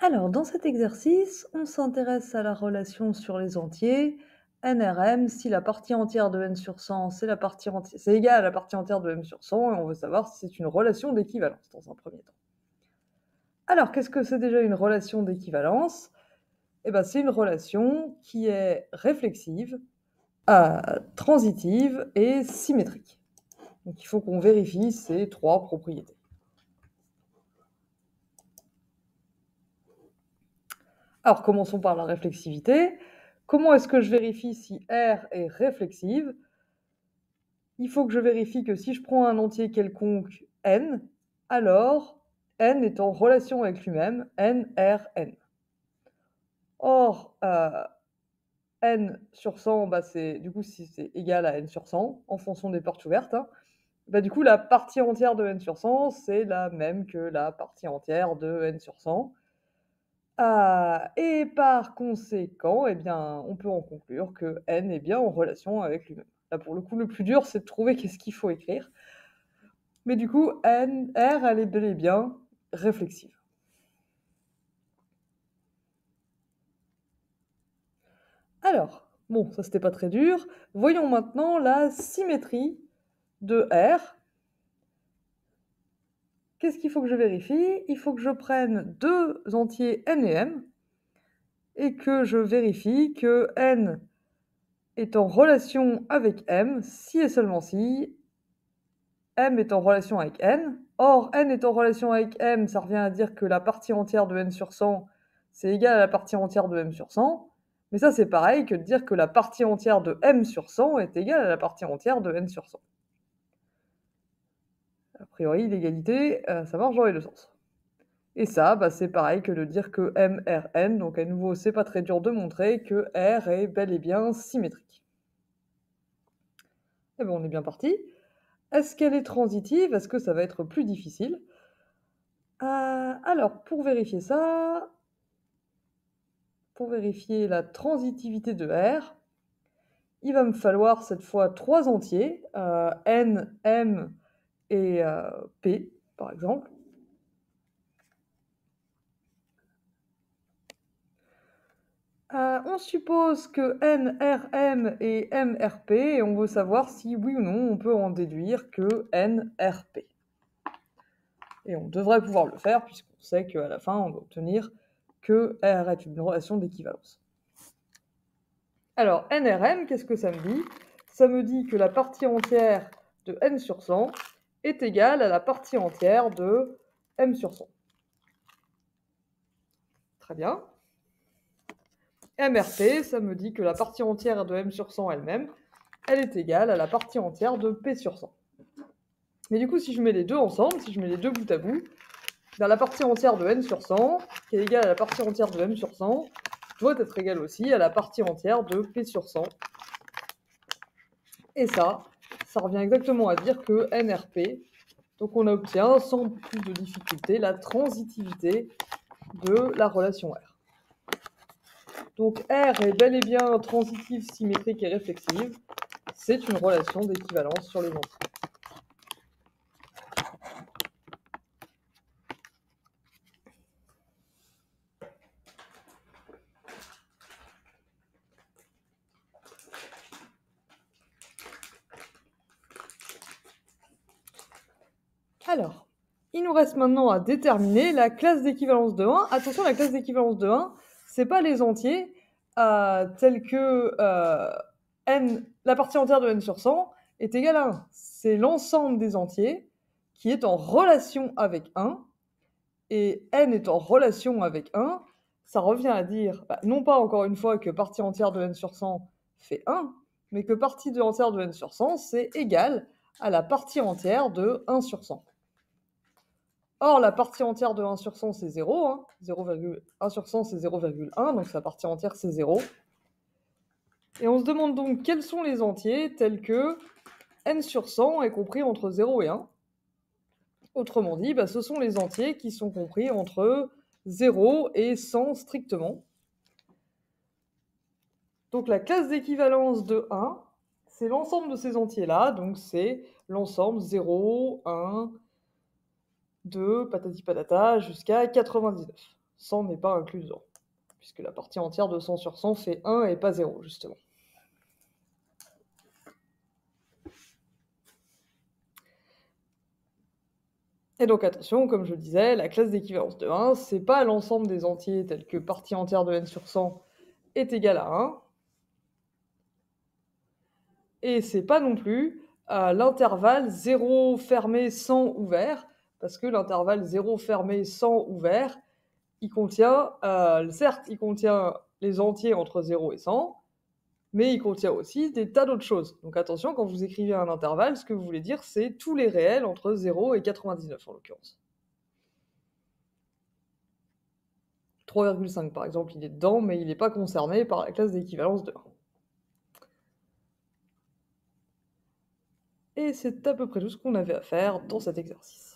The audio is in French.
Alors, dans cet exercice, on s'intéresse à la relation sur les entiers, NRM, si la partie entière de n sur 100, c'est égal à la partie entière de m sur 100, et on veut savoir si c'est une relation d'équivalence dans un premier temps. Alors, qu'est-ce que c'est déjà une relation d'équivalence? Eh ben, c'est une relation qui est réflexive, transitive et symétrique. Donc, il faut qu'on vérifie ces trois propriétés. Alors, commençons par la réflexivité. Comment est-ce que je vérifie si R est réflexive? Il faut que je vérifie que si je prends un entier quelconque n, alors n est en relation avec lui-même, n, R, n. Or, n sur 100, bah du coup, si c'est égal à n sur 100, en fonction des portes ouvertes, hein, bah du coup, la partie entière de n sur 100, c'est la même que la partie entière de n sur 100. Et par conséquent, eh bien, on peut en conclure que n est bien en relation avec lui-même. Là, pour le coup, le plus dur, c'est de trouver qu'est-ce qu'il faut écrire. Mais du coup, n, R, elle est bel et bien réflexive. Alors, bon, ça c'était pas très dur. Voyons maintenant la symétrie de R. Qu'est-ce qu'il faut que je vérifie? Il faut que je prenne deux entiers n et m et que je vérifie que n est en relation avec m si et seulement si m est en relation avec n. Or, n est en relation avec m, ça revient à dire que la partie entière de n sur 100, c'est égal à la partie entière de m sur 100. Mais ça, c'est pareil que de dire que la partie entière de m sur 100 est égale à la partie entière de n sur 100. A priori, l'égalité, ça marche dans les deux sens. Et ça, bah, c'est pareil que de dire que m, r, n. Donc à nouveau, c'est pas très dur de montrer que R est bel et bien symétrique. Et bien, on est bien parti. Est-ce qu'elle est transitive? Est-ce que ça va être plus difficile? Alors, pour vérifier ça, pour vérifier la transitivité de R, il va me falloir cette fois trois entiers, N, M et P, par exemple. On suppose que N, R, M et M, R, P, et on veut savoir si oui ou non on peut en déduire que N, R, P. Et on devrait pouvoir le faire puisqu'on sait qu'à la fin on va obtenir que R est une relation d'équivalence. Alors, NRM, qu'est-ce que ça me dit? Ça me dit que la partie entière de n sur 100 est égale à la partie entière de m sur 100. Très bien. MRP, ça me dit que la partie entière de m sur 100 elle-même, elle est égale à la partie entière de p sur 100. Mais du coup, si je mets les deux ensemble, si je mets les deux bout à bout, ben la partie entière de n sur 100, qui est égale à la partie entière de m sur 100, doit être égale aussi à la partie entière de p sur 100. Et ça revient exactement à dire que NRP, donc on obtient sans plus de difficulté la transitivité de la relation R. Donc R est bel et bien transitive, symétrique et réflexive. C'est une relation d'équivalence sur les entiers. Alors, il nous reste maintenant à déterminer la classe d'équivalence de 1. Attention, la classe d'équivalence de 1, c'est pas les entiers tels que n, la partie entière de n sur 100 est égale à 1. C'est l'ensemble des entiers qui est en relation avec 1, et n est en relation avec 1, ça revient à dire, non pas encore une fois que partie entière de n sur 100 fait 1, mais que partie entière de n sur 100, c'est égal à la partie entière de 1 sur 100. Or, la partie entière de 1 sur 100, c'est 0. Hein. 1 sur 100, c'est 0,1, donc sa partie entière, c'est 0. Et on se demande donc quels sont les entiers tels que n sur 100 est compris entre 0 et 1. Autrement dit, ce sont les entiers qui sont compris entre 0 et 100 strictement. Donc la classe d'équivalence de 1, c'est l'ensemble de ces entiers-là, donc c'est l'ensemble 0, 1, 2, patati patata, jusqu'à 99. 100 n'est pas inclus dedans, puisque la partie entière de 100 sur 100 fait 1 et pas 0, justement. Et donc attention, comme je le disais, la classe d'équivalence de 1, c'est pas l'ensemble des entiers tels que partie entière de n sur 100 est égal à 1, et c'est pas non plus l'intervalle 0 fermé 100 ouvert, parce que l'intervalle 0 fermé 100 ouvert, il contient, certes, il contient les entiers entre 0 et 100, mais il contient aussi des tas d'autres choses. Donc attention, quand vous écrivez un intervalle, ce que vous voulez dire, c'est tous les réels entre 0 et 99 en l'occurrence. 3,5 par exemple, il est dedans, mais il n'est pas concerné par la classe d'équivalence de 1. Et c'est à peu près tout ce qu'on avait à faire dans cet exercice.